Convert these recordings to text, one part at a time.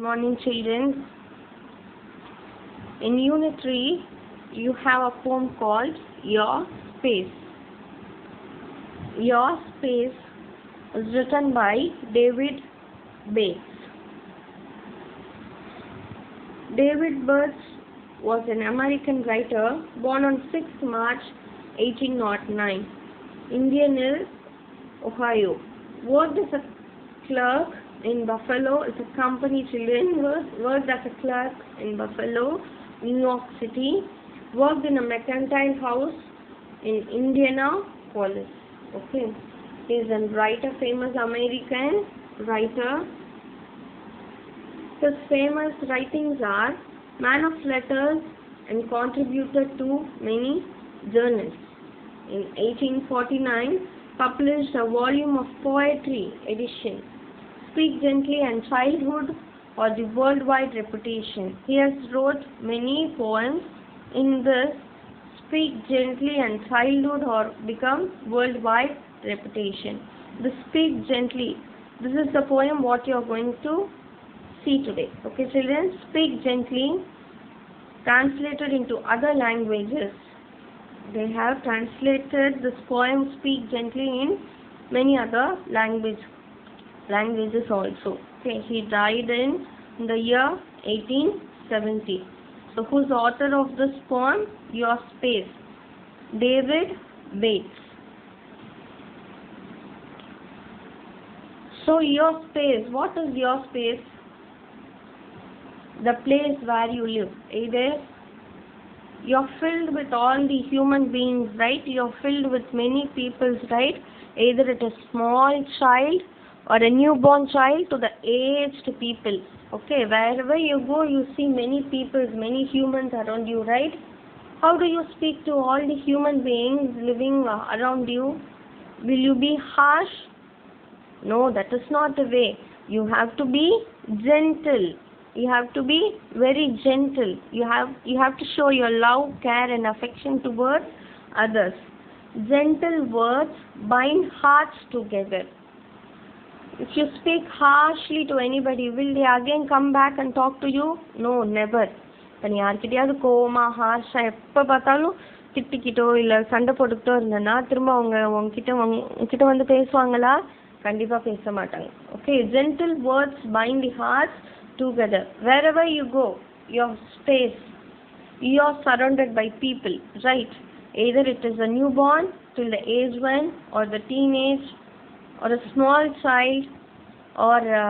Morning, children. In Unit 3, you have a poem called Your Space. Your Space is written by David Bates. David Bates was an American writer born on 6th March 1809, Indian Hills, Ohio. Worked as a clerk in Buffalo as a company children, worked as a clerk in Buffalo, New York City, worked in a mercantile house in Indianapolis. Okay, he is a writer, famous American writer. His famous writings are man of letters and contributed to many journals. In 1849, published a volume of poetry edition, Speak Gently and Childhood or the Worldwide Reputation. He has wrote many poems in this Speak Gently and Childhood or Become Worldwide Reputation. The Speak Gently, this is the poem what you are going to see today. Okay children, Speak Gently, translated into other languages. They have translated this poem Speak Gently in many other languages also. Okay, he died in the year 1870. So who's the author of this poem? Your Space, David Bates. So your space, what is your space? The place where you live. Either you're filled with all the human beings, right? You're filled with many peoples, right? Either it is small child or a newborn child to the aged people. Okay, wherever you go, you see many peoples, many humans around you, right? How do you speak to all the human beings living around you? Will you be harsh? No, that is not the way. You have to be gentle. You have to be very gentle. You have to show your love, care and affection towards others. Gentle words bind hearts together. If you speak harshly to anybody, will they again come back and talk to you? No, never. இப்போ நீ யார்கிட்டயாவது கோவமாக ஹார்ஷாக எப்போ பார்த்தாலும் திட்டிக்கிட்டோ இல்லை சண்டை போட்டுக்கிட்டோ இருந்தேன்னா திரும்ப அவங்க உங்ககிட்ட வந்து பேசுவாங்களா? கண்டிப்பாக பேச மாட்டாங்க. Okay, gentle words bind the hearts together. Wherever you go, your space, you are surrounded by people, right? Either it is a newborn till the aged one, or the teenage, or a small child, or a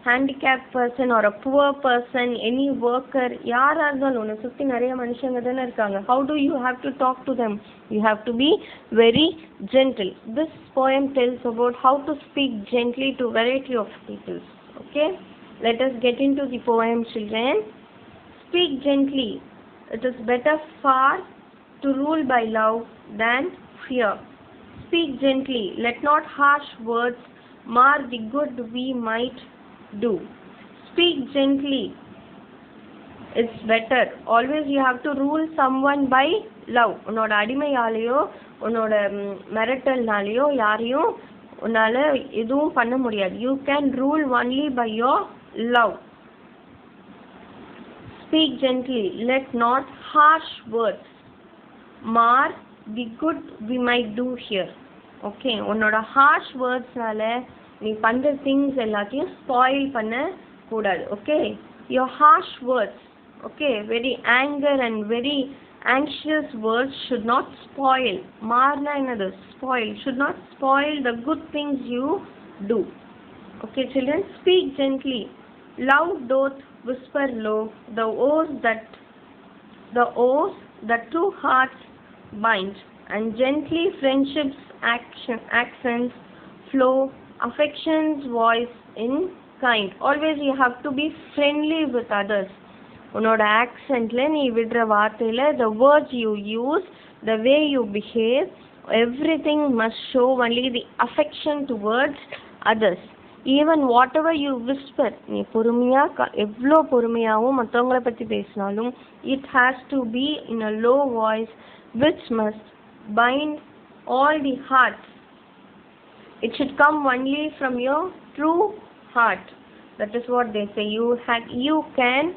handicapped person, or a poor person, any worker, யாரா இருந்தாலும் உன்னை சுற்றி நிறைய மனுஷங்க தானே இருக்காங்க. How do you have to talk to them? You have to be very gentle. This poem tells about how to speak gently to variety of people. Okay? Let us get into the poem, children. Speak gently. It is better far to rule by love than fear. Speak gently. Let not harsh words mar the good we might do. Speak gently. It's better. Always you have to rule someone by love. உன்னோட அடிமையாலேயோ உன்னோட மிரட்டல்னாலேயோ யாரையும் உன்னால் எதுவும் பண்ண முடியாது. You can rule only by your love. Speak gently. Let not harsh words mar the good we might do here. Okay, உன்னோட harsh wordsனால நீ பண்ற things எல்லாத்தையும் spoil பண்ண கூடாது. Okay, your harsh words, okay, very anger and very anxious words should not spoil. Marna என்னது? Spoil. Should not spoil the good things you do. Okay children, speak gently. Loud doth whisper low, the oaths that two hearts bind, and gently friendship's accents flow, affection's voice in kind. Always you have to be friendly with others. உன்னோட ஆக்சென்ட்ல நீ விடுற வார்த்தையில the words you use, the way you behave, everything must show only the affection towards others. Even whatever you whisper, நீ பொறுமையாக எவ்வளோ பொறுமையாகவும் மற்றவங்களை பற்றி பேசினாலும் it has to be in a low voice which must bind all the hearts. It should come only from your true heart. That is what they say. You can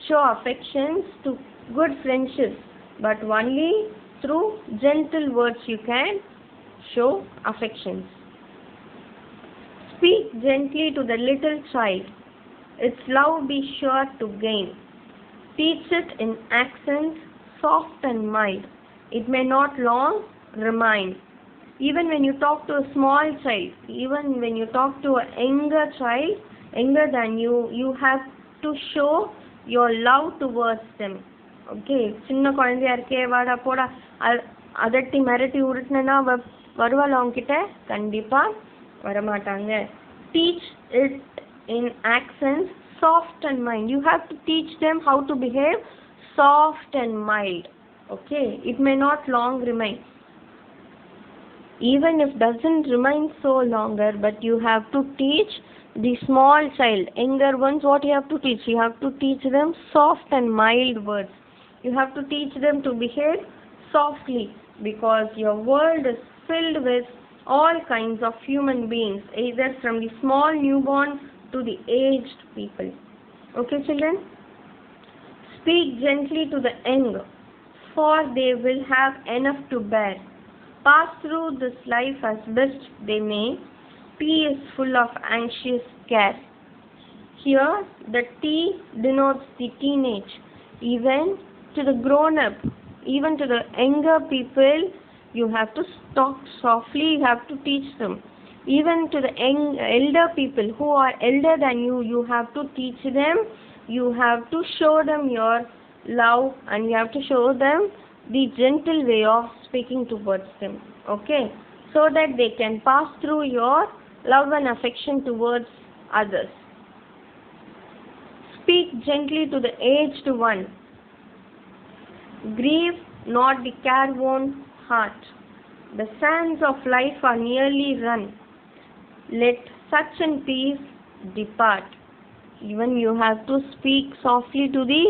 show affections to good friendships, but only through gentle words you can show affections. Speak gently to the little child. Its love be sure to gain. Teach it in accents soft and mild. It may not long remain. Even when you talk to a small child, even when you talk to a younger child, younger than you, you have to show your love towards them. Okay, சின்ன குழந்தையா இருக்கே வாடா போடா அதட்டி மிரட்டி உருட்டுனா வருவாள் அவங்ககிட்ட? கண்டிப்பா வரமாட்டாங்க. Teach it in accents soft and mild. You have to teach them how to behave soft and mild. Okay, it may not long remain. Even if doesn't remain so longer, but you have to teach the small child, younger ones, what you have to teach? You have to teach them soft and mild words. You have to teach them to behave softly, because your world is filled with all kinds of human beings, either from the small newborn to the aged people. Okay, children? Speak gently to the young, for they will have enough to bear. Pass through this life as best they may. T is full of anxious care. Here, the T denotes the teenage. Even to the grown-up, even to the younger people, you have to talk softly, you have to teach them. Even to the elder people who are elder than you, you have to teach them, you have to show them your love, and you have to show them the gentle way of speaking towards them. Okay? So that they can pass through your love and affection towards others. Speak gently to the aged one. Grieve not the careworn heart. The sands of life are nearly run. Let such in peace depart. Even you have to speak softly to the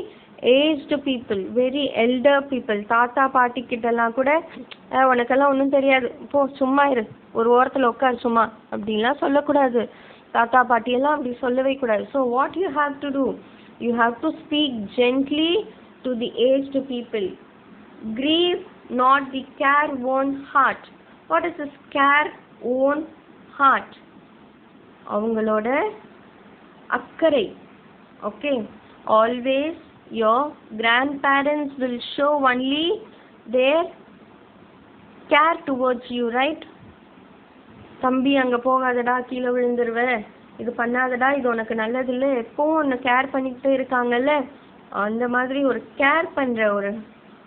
aged people, very elder people. தாத்தா பாட்டி கிட்டலாம் கூட உனக்கெல்லாம் ஒன்றும் தெரியாது, போ சும்மா இரு, ஒரு ஓரத்தில் உட்கார் சும்மா அப்படின்லாம் சொல்லக்கூடாது. தாத்தா பாட்டியெல்லாம் அப்படி சொல்லவே கூடாது. So what you have to do? You have to speak gently to the aged people. Grieve not the care-worn heart. What is this care-worn heart? அவங்களோட அக்கறை. Okay, always your grandparents will show only their care towards you, right? தம்பி அங்கே போகாதடா, கீழே விழுந்துருவ, இது பண்ணாதடா, இது உனக்கு நல்லதில்லை, எப்பவும் உன்னை கேர் பண்ணிக்கிட்டே இருக்காங்கல்ல, அந்த மாதிரி ஒரு கேர் பண்ணுற ஒரு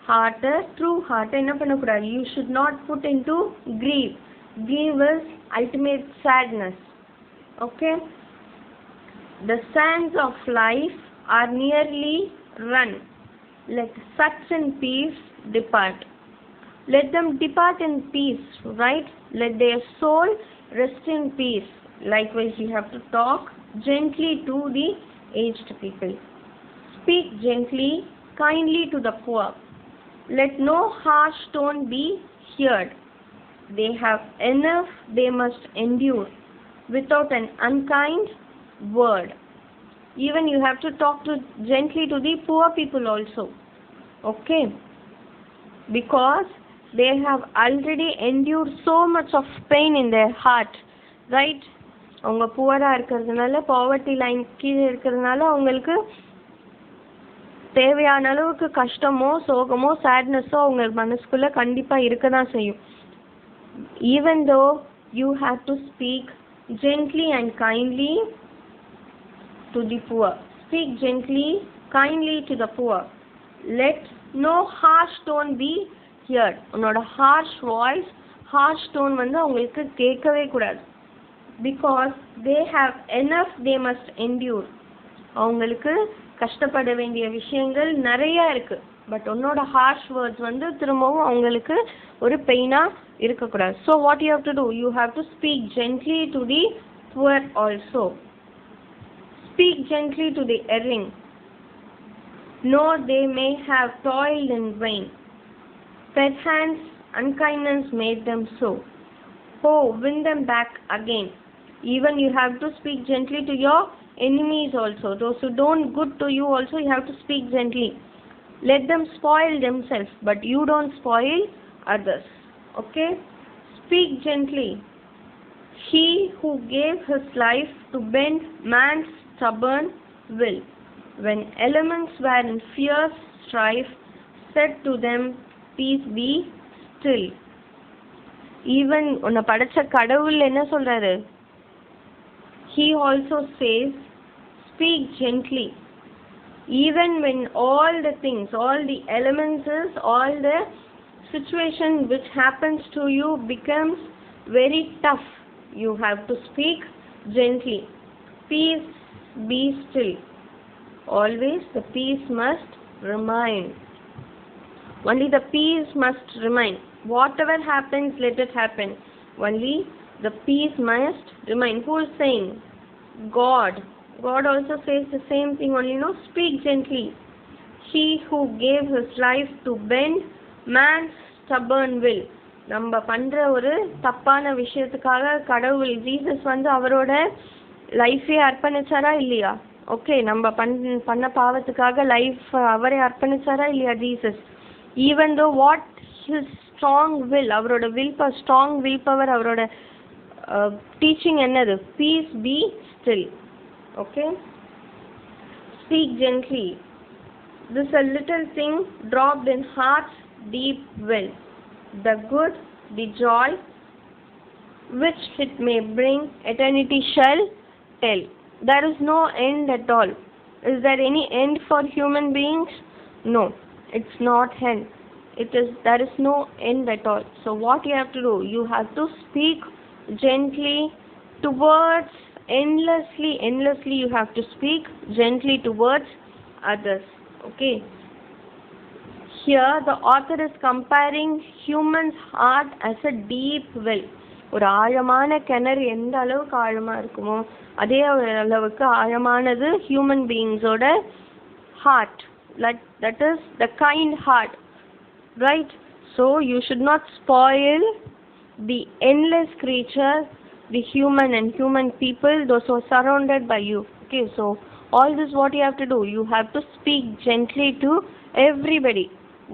ஹார்ட்டை, ட்ரூ ஹார்ட்டை என்ன பண்ணக்கூடாது? You should not put in to grieve. Grieve is ultimate sadness. Okay? The sands of life are nearly run. Let such in peace depart. Let them depart in peace, right? Let their soul rest in peace. Likewise, you have to talk gently to the aged people. Speak gently, kindly to the poor. Let no harsh tone be heard. They have enough, they must endure, without an unkind word. Even you have to talk gently to the poor people also. Okay? Because they have already endured so much of pain in their heart. Right? அவங்க புவராக இருக்கிறதுனால, poverty line கீழே இருக்கிறதுனால அவங்களுக்கு தேவையான அளவுக்கு கஷ்டமோ சோகமோ சேட்னஸோ அவங்க மனசுக்குள்ளே கண்டிப்பாக இருக்க தான் செய்யும். Even though you have to speak gently and kindly to the poor. Speak gently, kindly to the poor. Let no harsh tone be heard. உன்னோட harsh voice, harsh tone வந்து அவங்களுக்கு கேட்கவே கூடாது. Because they have enough, they must endure. அவங்களுக்கு கஷ்டப்பட வேண்டிய விஷயங்கள் நிறைய இருக்கு. பட் உன்னோட harsh words வந்து திரும்பவும் அவங்களுக்கு ஒரு பெயினாக இருக்கக்கூடாது. So what you have to do? You have to speak gently to the poor also. Speak gently to the erring. No, they may have toiled in vain. Perchance unkindness made them so. Oh, win them back again. Even you have to speak gently to your enemies also. Those who don't good to you also, you have to speak gently. Let them spoil themselves, but you don't spoil others. Okay? Speak gently. He who gave his life to bend man's stubborn will, when elements were in fierce strife, said to them, peace be still. Even உன்னை படைச்ச கடவுள் என்ன சொல்றாரு? He also says, speak gently. Even when all the things, all the elements, all the situation which happens to you becomes very tough, you have to speak gently. Peace be still. Always the peace must remain. Only the peace must remain. Whatever happens, let it happen. Only the peace must remain. Who is saying? God. God also says the same thing only, speak gently. He who gave his life to bend man's stubborn will. நம்ம பண்ற ஒரு தப்பான விஷயத்துக்காக கடவுள் Jesus அவரோட லைஃபே அர்ப்பணிச்சாரா இல்லையா? Okay, நம்ம பண்ண பாவத்துக்காக லைஃப் அவரே அர்ப்பணிச்சாரா இல்லையா Jesus? Even though what his strong will, அவரோட ஸ்ட்ராங் வில் பவர், அவரோட டீச்சிங் என்னது? Piece B still. Okay, speak gently. This a little thing dropped in heart's deep well, the good, the joy, which it may bring, eternity shall tell. There is no end at all. Is there any end for human beings? No, it's not end. There is no end at all. So what you have to do? You have to speak gently towards, endlessly you have to speak gently towards others. Okay, here the author is comparing human's heart as a deep well. ஒரு ஆழமான கிணறு எந்த அளவுக்கு ஆழமா இருக்குமோ அதே அளவுக்கு ஆழமானது ஹியூமன் பீயிங்ஸோட heart. That is the kind heart, right? So you should not spoil the endless creature, the human and human people, those who are surrounded by you. Okay, so all this what you have to do? You have to speak gently to everybody.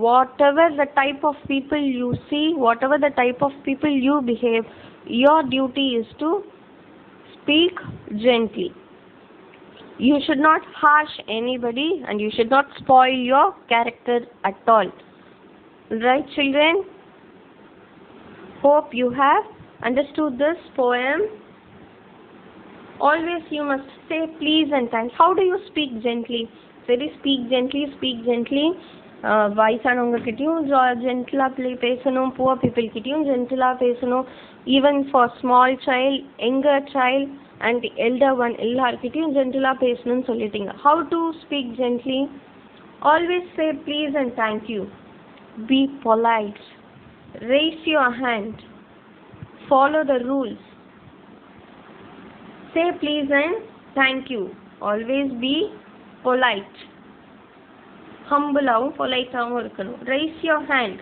Whatever the type of people you see, whatever the type of people you behave, your duty is to speak gently. You should not harsh anybody and you should not spoil your character at all. Right, children? Hope you have understood this poem. Always you must say please and thanks. How do you speak gently? Say speak gently. வயசானவங்க கிட்டயும் ஜென்டிலா பேசணும், poor people கிட்டயும் ஜென்டிலா பேசணும். Even for small child, younger child and elder one, எல்லார்கிட்டையும் ஜென்டிலா பேசணும்னு சொல்லிட்டீங்க. How to speak gently? Always say please and thank you. B polite. Raise your hand. Follow the rules. Say please and thank you. Always be polite. Humbleாவும் பொலைட்டாவும் இருக்கணும். Raise your hand.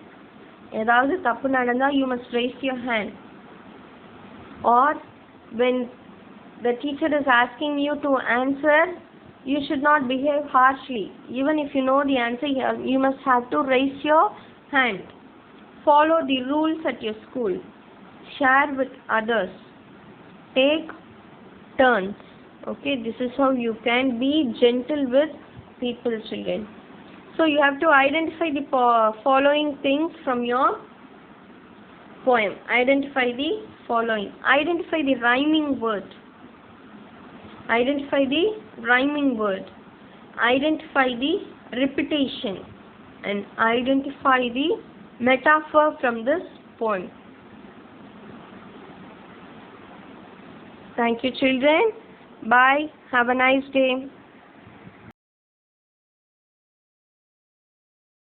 ஏதாவது தப்பு நடந்தா you must raise your hand. Or when the teacher is asking you to answer, you should not behave harshly. Even if you know the answer, you must have to raise your hand. Follow the rules at your school. Share with others. Take turns. Okay, this is how you can be gentle with people, children. So you have to identify the following things from your poem. Identify the following. Identify the rhyming word. Identify the rhyming word. Identify the repetition. And identify the metaphor from this poem. Thank you, children. Bye. Have a nice day.